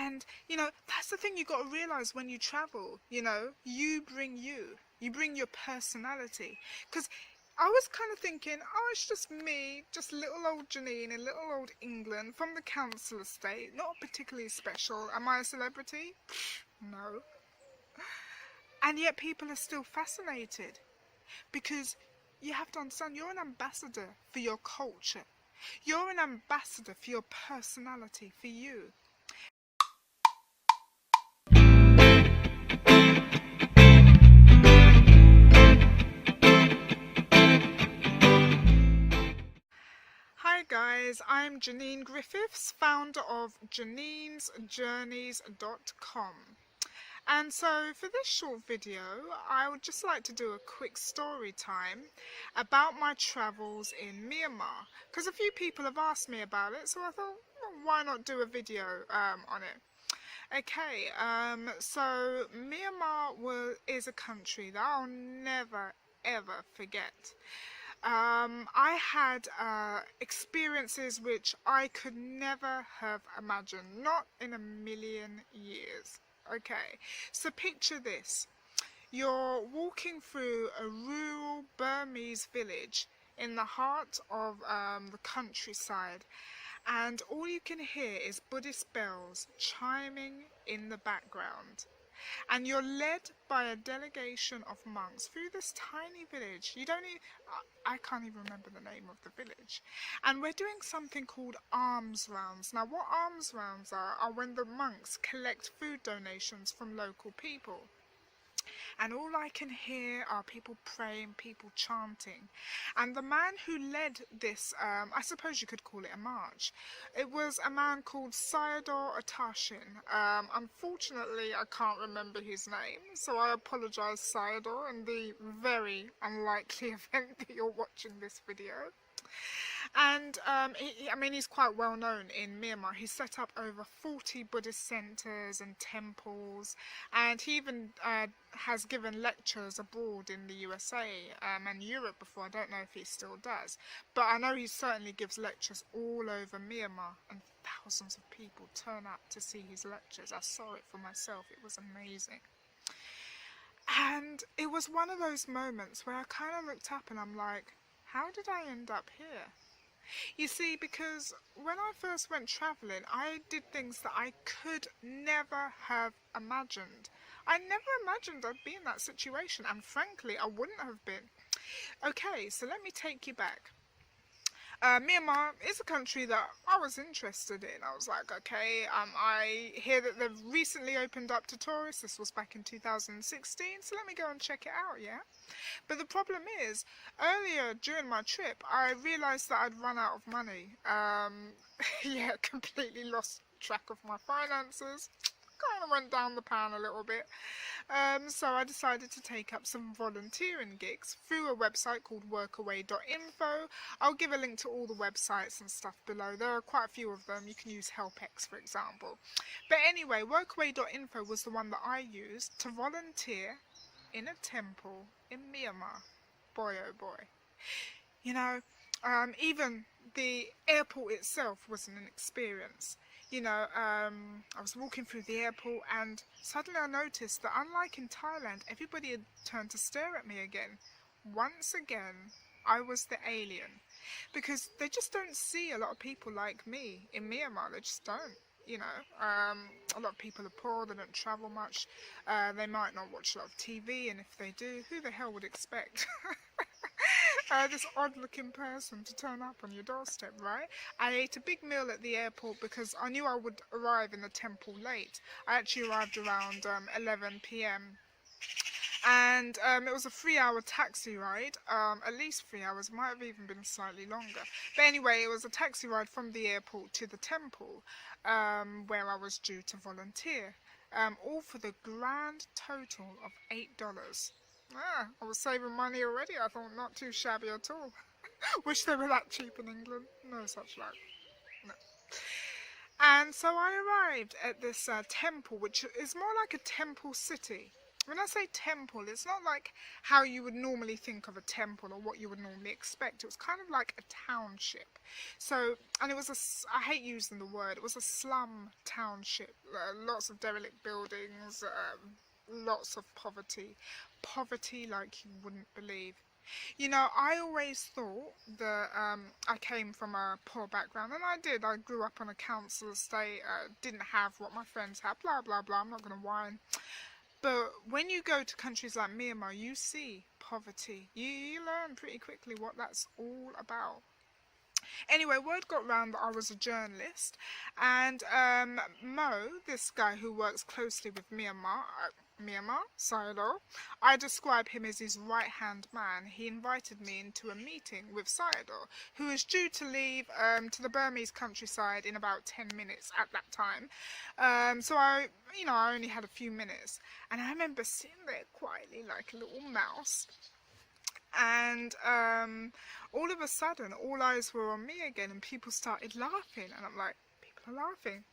And, you know, that's the thing you got to realize when you travel. You know, you bring your personality. Because I was kind of thinking, oh, it's just me, just little old Janine in little old England from the council estate, not particularly special. Am I a celebrity? No. And yet people are still fascinated, because you have to understand, you're an ambassador for your culture. You're an ambassador for your personality, for you. Hi guys, I'm Janine Griffiths, founder of Janine'sJourneys.com. And so for this short video, I would just like to do a quick story time about my travels in Myanmar, because a few people have asked me about it, so I thought, well, why not do a video on it. Okay, so Myanmar is a country that I'll never ever forget. I had experiences which I could never have imagined, not in a million years. Okay, so picture this. You're walking through a rural Burmese village in the heart of the countryside, and all you can hear is Buddhist bells chiming in the background. And you're led by a delegation of monks through this tiny village. I can't even remember the name of the village. And we're doing something called alms rounds. Now, what alms rounds are when the monks collect food donations from local people. And all I can hear are people praying, people chanting. And the man who led this, I suppose you could call it a march, it was a man called Sayadaw Atashin. Unfortunately, I can't remember his name, so I apologise, Sayadaw, in the very unlikely event that you're watching this video. And he's quite well known in Myanmar. He's set up over 40 Buddhist centres and temples, and he even has given lectures abroad in the USA and Europe before. I don't know if he still does, but I know he certainly gives lectures all over Myanmar, and thousands of people turn up to see his lectures. I saw it for myself. It was amazing. And it was one of those moments where I kind of looked up and I'm like, how did I end up here? You see, because when I first went travelling, I did things that I could never have imagined. I never imagined I'd be in that situation, and frankly, I wouldn't have been. Okay, so let me take you back. Myanmar is a country that I was interested in. I was like, okay, I hear that they've recently opened up to tourists. This was back in 2016, so let me go and check it out, yeah? But the problem is, earlier during my trip, I realised that I'd run out of money. Yeah, completely lost track of my finances. Kind of went down the pan a little bit. So I decided to take up some volunteering gigs through a website called workaway.info. I'll give a link to all the websites and stuff below. There are quite a few of them. You can use HelpX, for example. But anyway, workaway.info was the one that I used to volunteer in a temple in Myanmar. Boy, oh boy. You know, even the airport itself was an experience. You know, I was walking through the airport and suddenly I noticed that unlike in Thailand, everybody had turned to stare at me again. Once again, I was the alien. Because they just don't see a lot of people like me in Myanmar. They just don't. You know, a lot of people are poor, they don't travel much, they might not watch a lot of TV, and if they do, who the hell would expect this odd-looking person to turn up on your doorstep, right? I ate a big meal at the airport because I knew I would arrive in the temple late. I actually arrived around 11 p.m. And it was a 3-hour taxi ride, at least 3 hours, might have even been slightly longer. But anyway, it was a taxi ride from the airport to the temple, where I was due to volunteer, all for the grand total of $8. I was saving money already. I thought, not too shabby at all. Wish they were that cheap in England. No such luck. No. And so I arrived at this temple, which is more like a temple city. when I say temple, it's not like how you would normally think of a temple or what you would normally expect. It was kind of like a township. So, and it was I hate using the word, it was a slum township. Lots of derelict buildings, lots of poverty. Poverty like you wouldn't believe. You know, I always thought that I came from a poor background, and I did. I grew up on a council estate, didn't have what my friends had, blah, blah, blah. I'm not going to whine. But when you go to countries like Myanmar, you see poverty. You learn pretty quickly what that's all about. Anyway, word got round that I was a journalist, and Mo, this guy who works closely with Myanmar, Sayadaw, I describe him as his right-hand man. He invited me into a meeting with Sayadaw, who is due to leave to the Burmese countryside in about 10 minutes at that time. So I only had a few minutes, and I remember sitting there quietly like a little mouse. And all of a sudden, all eyes were on me again, and people started laughing. And I'm like, people are laughing.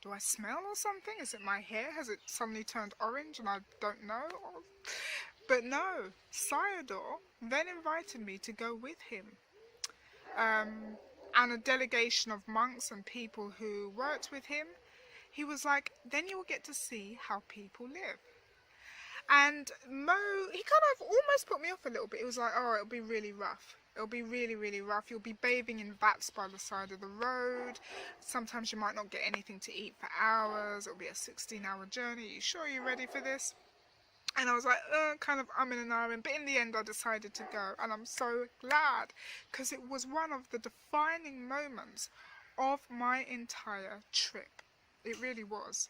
Do I smell or something? Is it my hair? Has it suddenly turned orange and I don't know? But no, Sayadaw then invited me to go with him. And a delegation of monks and people who worked with him. He was like, then you'll get to see how people live. And Mo, he kind of almost put me off a little bit. He was like, oh, it'll be really rough. It'll be really, really rough. You'll be bathing in vats by the side of the road. Sometimes you might not get anything to eat for hours. It'll be a 16-hour journey. Are you sure you're ready for this? And I was like, kind of umming and ahhing. But in the end, I decided to go. And I'm so glad, because it was one of the defining moments of my entire trip. It really was.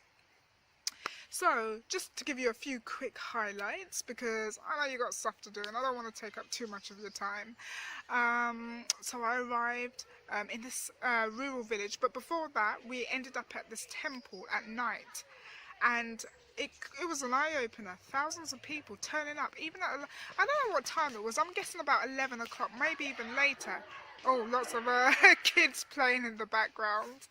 So, just to give you a few quick highlights, because I know you got stuff to do and I don't want to take up too much of your time. So I arrived in this rural village, but before that we ended up at this temple at night, and it was an eye-opener. Thousands of people turning up, even at, I don't know what time it was, I'm guessing about 11 o'clock, maybe even later. Oh, lots of kids playing in the background.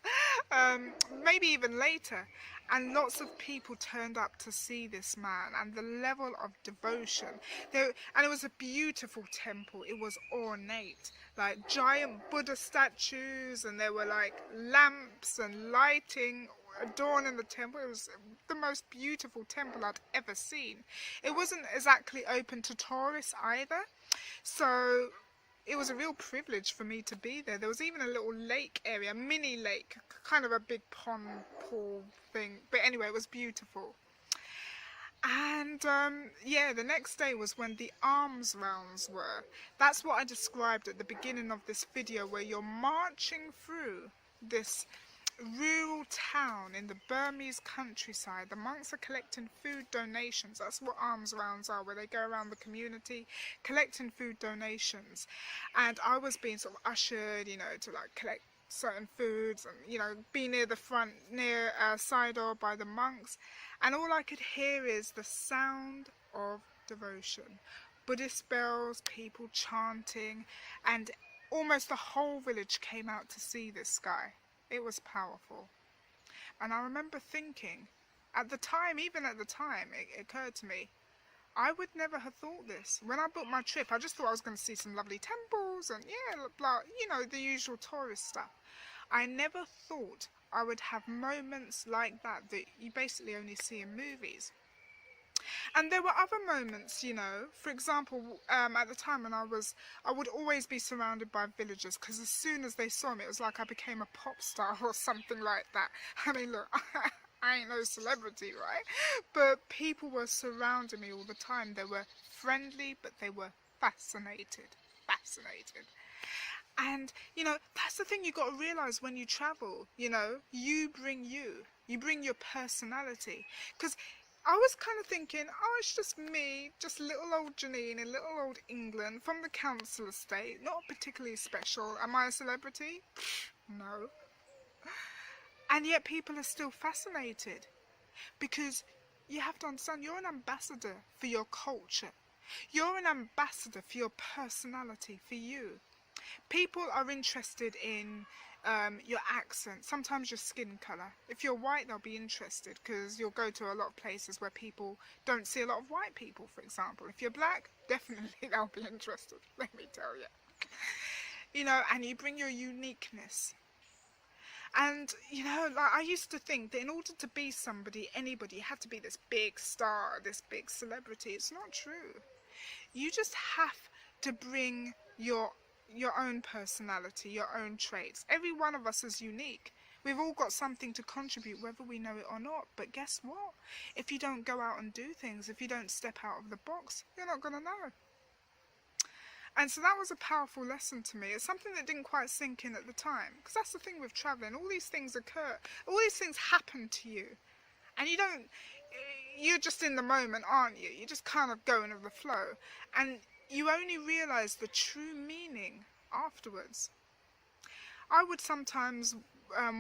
Maybe even later. And lots of people turned up to see this man, and the level of devotion. And it was a beautiful temple. It was ornate, like giant Buddha statues, and there were like lamps and lighting adorning the temple. It was the most beautiful temple I'd ever seen. It wasn't exactly open to tourists either, so it was a real privilege for me to be there. There was even a little lake area, mini lake, kind of a big pond pool thing. But anyway, it was beautiful. And yeah, the next day was when the alms rounds were. That's what I described at the beginning of this video, where you're marching through this rural town in the Burmese countryside. The monks are collecting food donations. That's what alms rounds are, where they go around the community collecting food donations. And I was being sort of ushered, to like collect certain foods, and be near the front, near Sayadaw by the monks, and all I could hear is the sound of devotion. Buddhist bells, people chanting, and almost the whole village came out to see this guy. It was powerful. And I remember thinking, even at the time, it occurred to me, I would never have thought this. When I booked my trip, I just thought I was going to see some lovely temples and, the usual tourist stuff. I never thought I would have moments like that you basically only see in movies. And there were other moments, for example, at the time when I would always be surrounded by villagers, because as soon as they saw me, it was like I became a pop star or something like that. I mean, look, I ain't no celebrity, right? But people were surrounding me all the time. They were friendly, but they were fascinated. And, that's the thing you got to realise when you travel, you bring your personality. Because I was kind of thinking, oh, it's just me, just little old Janine in little old England from the council estate, not particularly special. Am I a celebrity? No. And yet people are still fascinated, because you have to understand, you're an ambassador for your culture. You're an ambassador for your personality, for you. People are interested in your accent, sometimes your skin colour. If you're white, they'll be interested because you'll go to a lot of places where people don't see a lot of white people, for example. If you're black, definitely they'll be interested, let me tell you. You know, and you bring your uniqueness. And, you know, like I used to think that in order to be somebody, anybody, you had to be this big star, this big celebrity. It's not true. You just have to bring your own personality, your own traits. Every one of us is unique. We've all got something to contribute, whether we know it or not. But guess what? If you don't go out and do things, if you don't step out of the box, you're not going to know. And so that was a powerful lesson to me. It's something that didn't quite sink in at the time. Because that's the thing with traveling. All these things occur. All these things happen to you. And you're just in the moment, aren't you? You're just kind of going with the flow. And you only realise the true meaning afterwards. I would sometimes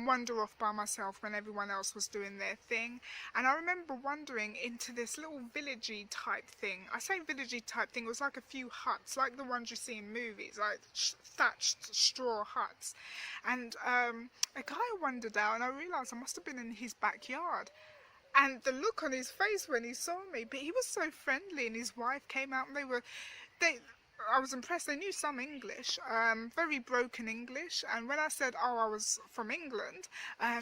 wander off by myself when everyone else was doing their thing, and I remember wandering into this little villagey type thing. I say villagey type thing, it was like a few huts, like the ones you see in movies, like thatched straw huts. And a guy wandered out, and I realised I must have been in his backyard. And the look on his face when he saw me, but he was so friendly, and his wife came out, and I was impressed. They knew some English, very broken English. And when I said, oh, I was from England,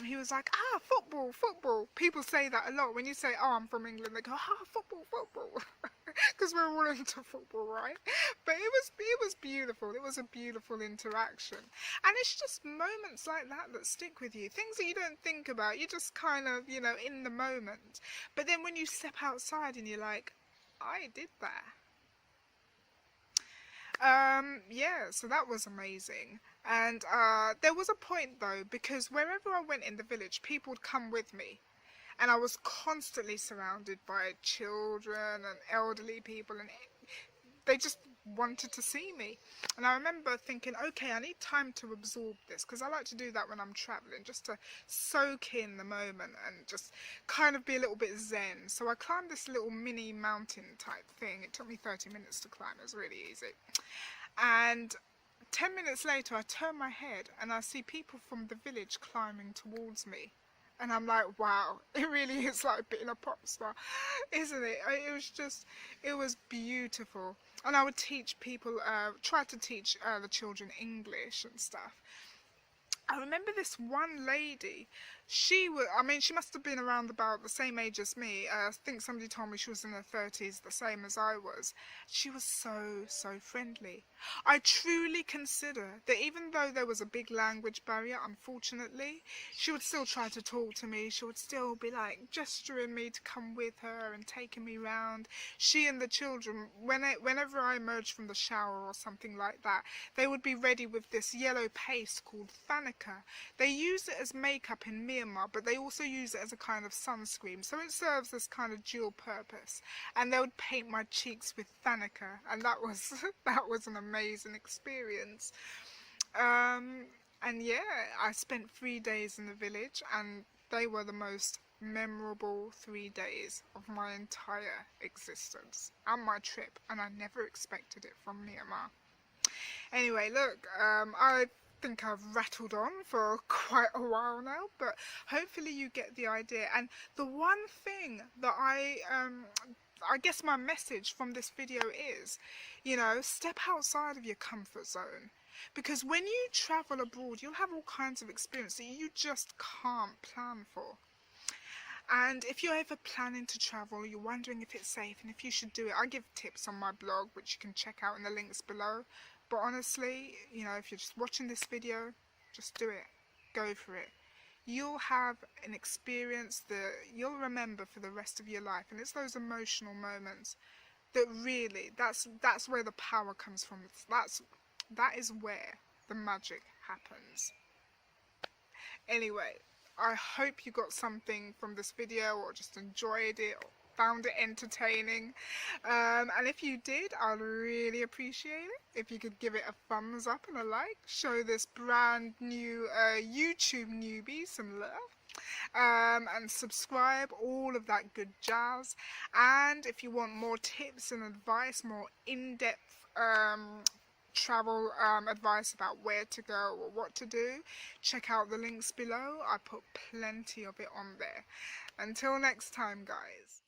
he was like, football, football. People say that a lot. When you say, oh, I'm from England, they go, football, football. Because we're all into football, right? But it was beautiful. It was a beautiful interaction. And it's just moments like that stick with you. Things that you don't think about. You're just kind of, you know, in the moment. But then when you step outside and you're like, I did that. Yeah, so that was amazing. And there was a point though, because wherever I went in the village, people would come with me, and I was constantly surrounded by children and elderly people, and they just wanted to see me. And I remember thinking, okay, I need time to absorb this, because I like to do that when I'm traveling, just to soak in the moment and just kind of be a little bit zen. So I climbed this little mini mountain type thing. It took me 30 minutes to climb. It was really easy. And 10 minutes later, I turn my head and I see people from the village climbing towards me. And I'm like, wow, it really is like being a pop star, isn't it? It was beautiful. And I would teach people, try to teach the children English and stuff. I remember this one lady, she must have been around about the same age as me. I think somebody told me she was in her 30s, the same as I was. She was so friendly. I truly consider that even though there was a big language barrier, unfortunately, she would still try to talk to me. She would still be like gesturing me to come with her and taking me round. She and the children, whenever I emerged from the shower or something like that, they would be ready with this yellow paste called Thanica. They use it as makeup in Myanmar, but they also use it as a kind of sunscreen, so it serves this kind of dual purpose. And they would paint my cheeks with Thanica, and that was an amazing experience. And yeah, I spent 3 days in the village, and they were the most memorable 3 days of my entire existence and my trip, and I never expected it from Myanmar. Anyway, look, I think I've rattled on for quite a while now, but hopefully you get the idea. And the one thing that I guess my message from this video is, you know, step outside of your comfort zone. Because when you travel abroad, you'll have all kinds of experience that you just can't plan for. And if you're ever planning to travel, you're wondering if it's safe and if you should do it, I give tips on my blog, which you can check out in the links below. But honestly, you know, if you're just watching this video, just do it. Go for it. You'll have an experience that you'll remember for the rest of your life. And it's those emotional moments that really, that's where the power comes from. That is where the magic happens. Anyway, I hope you got something from this video, or just enjoyed it, or found it entertaining. And if you did, I'd really appreciate it if you could give it a thumbs up and a like. Show this brand new YouTube newbie some love. And subscribe, all of that good jazz. And if you want more tips and advice, more in-depth travel advice about where to go or what to do, check out the links below. I put plenty of it on there. Until next time, guys.